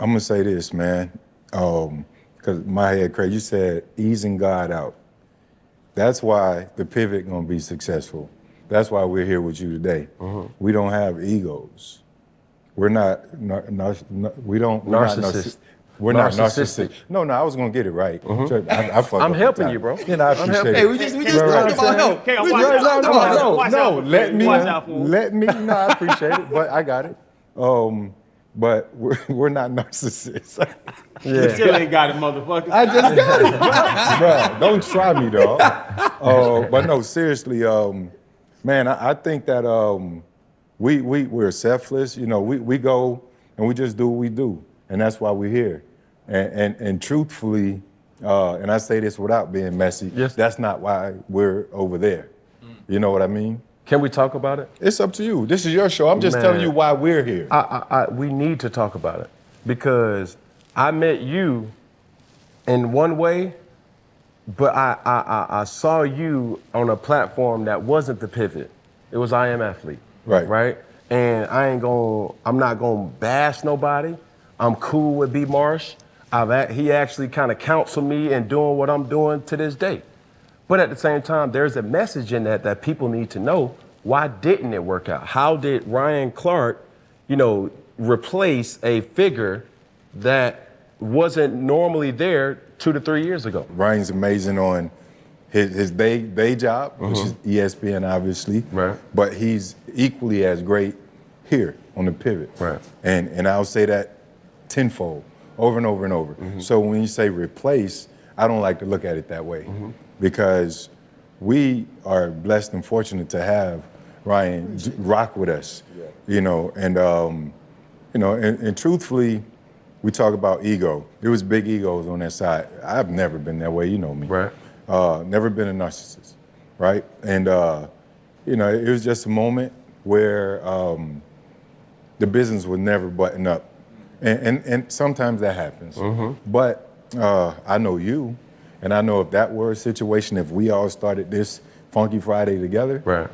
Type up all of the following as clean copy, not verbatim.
I'm gonna say this, man, because my head crazy. You said easing God out. That's why the pivot gonna be successful. That's why we're here with you today. We don't have egos. We're not. We don't. Narcissist. We're not narcissistic. No, I was gonna get it right. I fucked I'm up helping the you, bro. Yeah, I appreciate it. Hey, we just talked about help. Okay, We watch just out. talked about help. Watch out for let Fred. me, Watch out for him. No, I appreciate it, but I got it. But we're not narcissists. You still ain't got it, motherfucker. I just got it, bro. Don't try me, dog. But no, seriously, man, I think that we're selfless. You know, we go and we just do what we do, and that's why we're here. And truthfully, and I say this without being messy, Yes. that's not why we're over there. You know what I mean? Can we talk about it? It's up to you. This is your show. I'm just Man. telling you why we're here. We need to talk about it because I met you in one way, but I saw you on a platform that wasn't the pivot. It was I Am Athlete. Right. Right? And I'm not gonna bash nobody. I'm cool with B Marsh. He actually kind of counseled me in doing what I'm doing to this day. But at the same time, there's a message in that people need to know. Why didn't it work out? How did Ryan Clark, replace a figure that wasn't normally there 2 to 3 years ago? Ryan's amazing on his day job, which is ESPN, obviously. Right. But he's equally as great here on the pivot. Right. And I'll say that tenfold, over and over and over. So when you say replace, I don't like to look at it that way because we are blessed and fortunate to have Ryan rock with us, and truthfully, we talk about ego. There was big egos on that side. I've never been that way, you know me. Right. Never been a narcissist, right? And, it was just a moment where the business would never button up. And sometimes that happens. But I know you, and I know if that were a situation, if we all started this Funky Friday together, Right.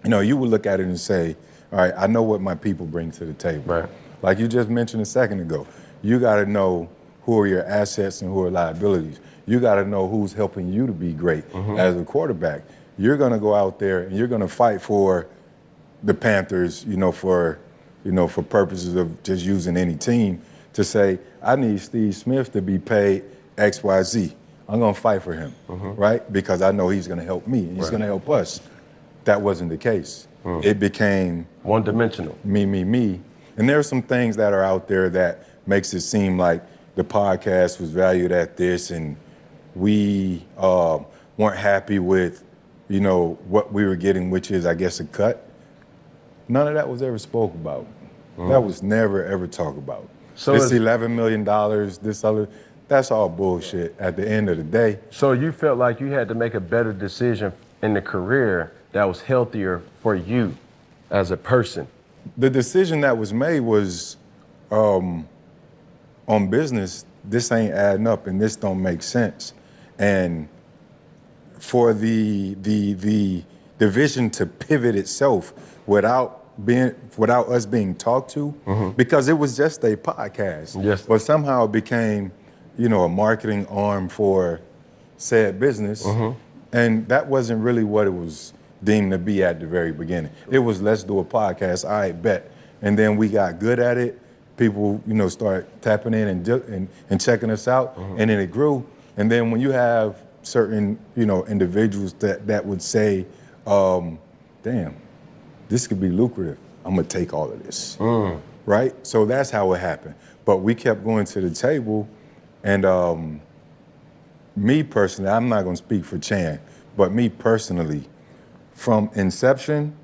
You would look at it and say, all right, I know what my people bring to the table. Right. Like you just mentioned a second ago, you got to know who are your assets and who are liabilities. You got to know who's helping you to be great as a quarterback. You're going to go out there and you're going to fight for the Panthers, for purposes of just using any team to say, I need Steve Smith to be paid X, Y, Z. I'm going to fight for him, right? Because I know he's going to help me and he's going to help us. That wasn't the case. It became one-dimensional. Me. And there are some things that are out there that makes it seem like the podcast was valued at this and we weren't happy with, what we were getting, which is, I guess, a cut. None of that was ever spoke about. That was never, ever talked about. So this $11 million, this other, that's all bullshit at the end of the day. So you felt like you had to make a better decision in the career that was healthier for you as a person. The decision that was made was on business, this ain't adding up and this don't make sense. And for the vision to pivot itself without us being talked to, because it was just a podcast. Yes. But somehow it became, a marketing arm for said business. And that wasn't really what it was deemed to be at the very beginning. It was, let's do a podcast, all right, bet. And then we got good at it. People, start tapping in and checking us out, and then it grew. And then when you have certain, individuals that would say, damn, this could be lucrative. I'm gonna take all of this, right? So that's how it happened. But we kept going to the table, and me personally, I'm not gonna speak for Chan, but me personally, from inception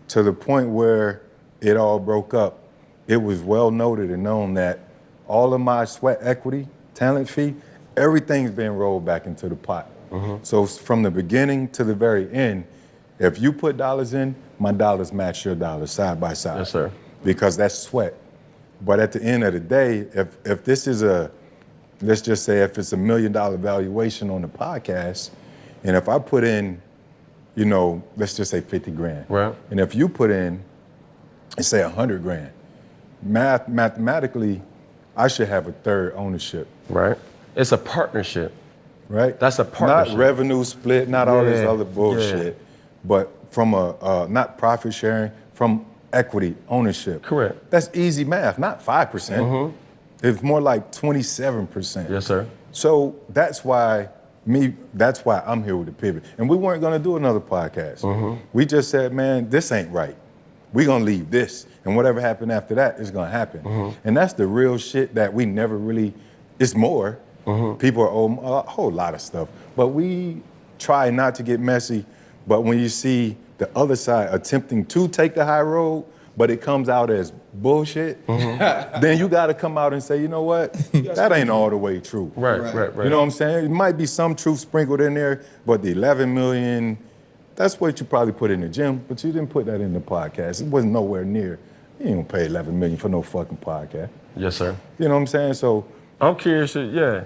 to the point where it all broke up, it was well noted and known that all of my sweat equity, talent fee, everything's being rolled back into the pot. So from the beginning to the very end, if you put dollars in, my dollars match your dollars side by side. Yes, sir. Because that's sweat. But at the end of the day, if this is let's just say if it's $1 million valuation on the podcast, and if I put in, let's just say 50 grand. Right. And if you put in, let's say 100 grand, mathematically, I should have a third ownership, Right. It's a partnership. right? That's a partnership. Not revenue split, not all this Yeah, other bullshit, but from not profit sharing, from equity ownership. Correct. That's easy math, not 5%. It's more like 27%. Yes, sir. So that's why I'm here with the pivot. And we weren't gonna do another podcast. We just said, man, this ain't right. We're gonna leave this. And whatever happened after that is gonna happen. And that's the real shit that we never really, it's more. People are a whole lot of stuff. But we try not to get messy. But when you see the other side attempting to take the high road, but it comes out as bullshit, then you gotta come out and say, you know what? That ain't all the way true. Right. You know what I'm saying? It might be some truth sprinkled in there, but the 11 million, that's what you probably put in the gym, but you didn't put that in the podcast. It wasn't nowhere near. You ain't gonna pay 11 million for no fucking podcast. Yes, sir. You know what I'm saying? So, I'm curious. Yeah.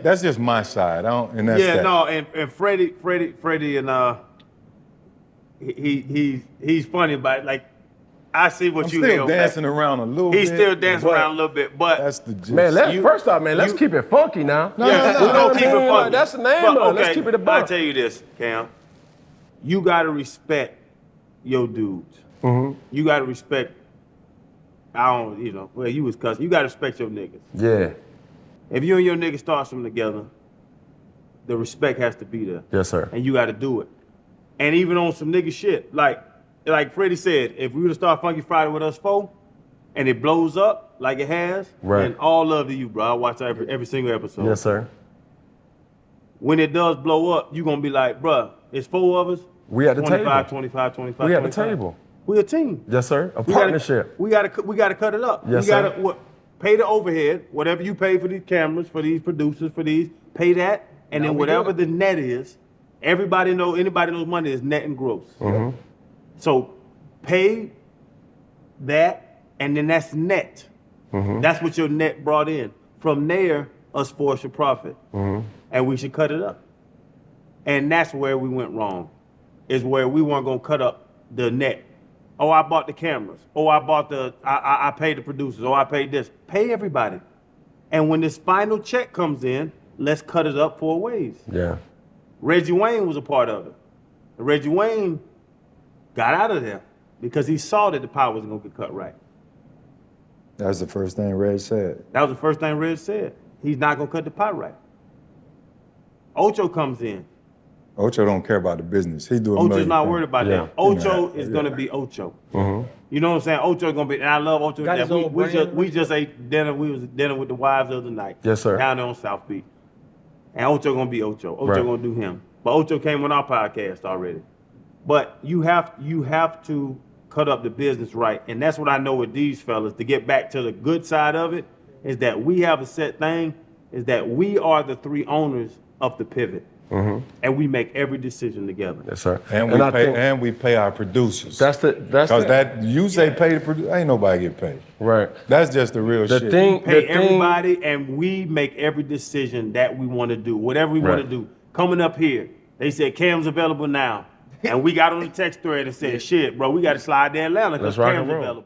that's just my side. And that's Yeah, that. no, and Freddie, and he's funny about it. Like, I see what I'm you still dancing around a little bit. He's still dancing but around a little bit, but That's the gist. Man, You- first off, man, let's keep it funky now. No, yeah, no, we're no, gonna no, keep it man, funky. that's the name But, of it. Let's keep it a buck. I'll tell you this, Cam. You gotta respect your dudes. You gotta respect. Well, you was cussing. You gotta respect your niggas. Yeah. If you and your niggas start something together, the respect has to be there. Yes, sir. And you got to do it. And even on some nigga shit, like Freddie said, if we were to start Funky Friday with us four, and it blows up like it has, Right. and all love to you, bro. I watch every single episode. Yes, sir. When it does blow up, you gonna be like, bruh, it's four of us. We at the 25, table. 25, 25, We at the 25. table. We a team. Yes, sir. A We partnership. We gotta cut it up. Yes, we gotta sir. pay the overhead, whatever you pay for these cameras, for these producers, for these, pay that, and then whatever the net is, anybody knows money is net and gross. So pay that, and then that's net. That's what your net brought in. From there, us four should profit, and we should cut it up. And that's where we went wrong, is where we weren't gonna cut up the net. Oh, I bought the cameras. Oh, I paid the producers. Oh, I paid this. Pay everybody. And when this final check comes in, let's cut it up 4 ways. Yeah. Reggie Wayne was a part of it. And Reggie Wayne got out of there because he saw that the power wasn't gonna get cut right. That's the first thing Red said. That was the first thing Reg said. He's not gonna cut the pot right. Ocho comes in. Ocho don't care about the business. He do a Ocho's million not things. worried about Yeah. that. Ocho Yeah. is gonna be Ocho. You know what I'm saying? Ocho gonna be, and I love Ocho. Got his own We just ate dinner. We was at dinner with the wives the other night. Yes, sir. Down there on South Beach. And Ocho gonna be Ocho. Ocho Right. gonna do him. But Ocho came on our podcast already. But you have to cut up the business right, and that's what I know with these fellas. To get back to the good side of it, is that we have a set thing. Is that we are the 3 owners of the pivot, and we make every decision together. Yes, sir. And we pay our producers. That's Because that you say pay the producer, ain't nobody get paid. right. That's just the real The shit. thing, Pay the thing, everybody, and we make every decision that we want to do, whatever we want Right. to do. Coming up here, they said Cam's available now, and we got on the text thread and said, "Shit, bro, we got to slide to Atlanta because Let's rock Cam's and roll. available."